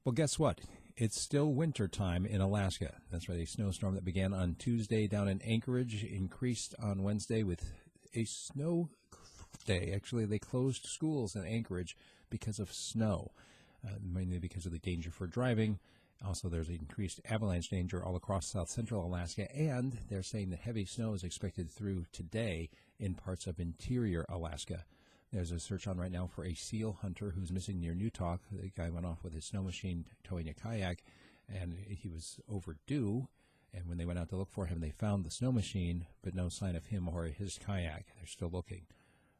Well, guess what? It's still winter time in Alaska. That's right. A snowstorm that began on Tuesday down in Anchorage increased on Wednesday with a snow day. Actually, they closed schools in Anchorage because of snow, mainly because of the danger for driving. Also, there's increased avalanche danger all across Southcentral Alaska, and they're saying that heavy snow is expected through today in parts of interior Alaska. There's a search on right now for a seal hunter who's missing near Newtok. The guy went off with his snow machine towing a kayak, and he was overdue. And when they went out to look for him, they found the snow machine, but no sign of him or his kayak. They're still looking.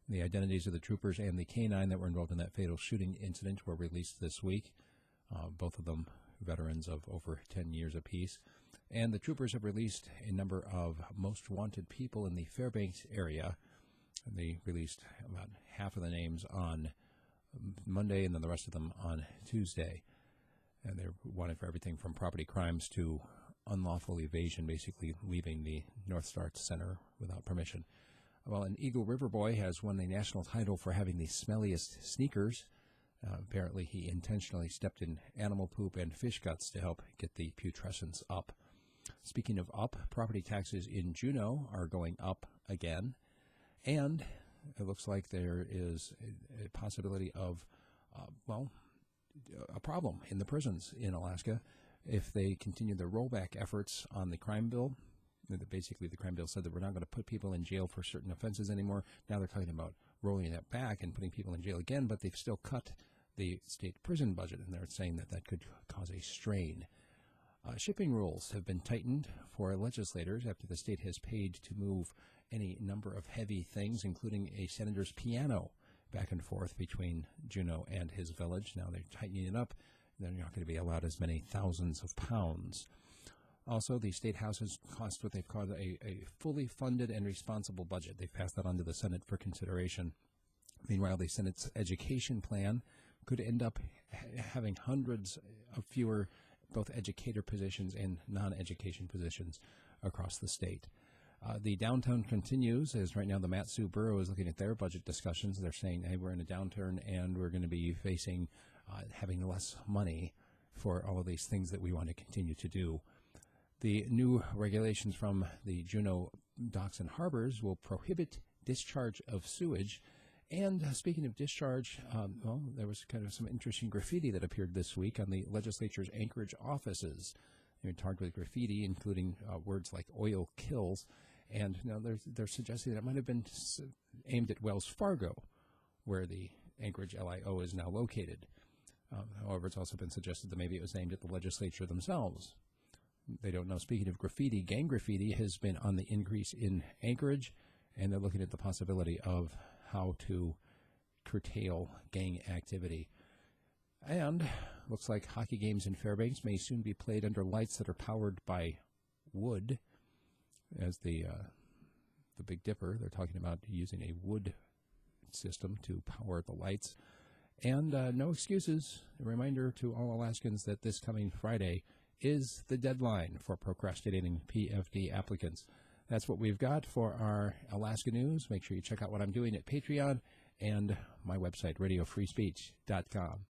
The identities of the troopers and the canine that were involved in that fatal shooting incident were released this week, both of them veterans of over 10 years apiece. And the troopers have released a number of most wanted people in the Fairbanks area. They released about half of the names on Monday and then the rest of them on Tuesday. And they're wanted for everything from property crimes to unlawful evasion, basically leaving the North Star Center without permission. Well, an Eagle River boy has won the national title for having the smelliest sneakers. Apparently, he intentionally stepped in animal poop and fish guts to help get the putrescence up. Speaking of up, property taxes in Juneau are going up again. And it looks like there is a possibility of, a problem in the prisons in Alaska if they continue their rollback efforts on the crime bill. Basically, the crime bill said that we're not going to put people in jail for certain offenses anymore. Now they're talking about rolling that back and putting people in jail again, but they've still cut the state prison budget, and they're saying that that could cause a strain. Shipping rules have been tightened for legislators after the state has paid to move any number of heavy things, including a senator's piano, back and forth between Juneau and his village. Now they're tightening it up. They're not going to be allowed as many thousands of pounds. Also, the state house has passed what they've called a fully funded and responsible budget. They've passed that on to the Senate for consideration. Meanwhile, the Senate's education plan could end up having hundreds of fewer both educator positions and non-education positions across the state. The downturn continues, as right now the Mat-Su Borough is looking at their budget discussions. They're saying, hey, we're in a downturn and we're going to be facing having less money for all of these things that we want to continue to do. The new regulations from the Juneau Docks and Harbors will prohibit discharge of sewage. And speaking of discharge, there was kind of some interesting graffiti that appeared this week on the legislature's Anchorage offices. They were tarred with graffiti, including words like "oil kills," and they're suggesting that it might have been aimed at Wells Fargo, where the Anchorage LIO is now located. However, it's also been suggested that maybe it was aimed at the legislature themselves. They don't know. Speaking of graffiti, gang graffiti has been on the increase in Anchorage, and they're looking at the possibility of how to curtail gang activity. And looks like hockey games in Fairbanks may soon be played under lights that are powered by wood. As the Big Dipper, they're talking about using a wood system to power the lights. And no excuses. A reminder to all Alaskans that this coming Friday is the deadline for procrastinating PFD applicants. That's what we've got for our Alaska News. Make sure you check out what I'm doing at Patreon and my website, radiofreespeech.com.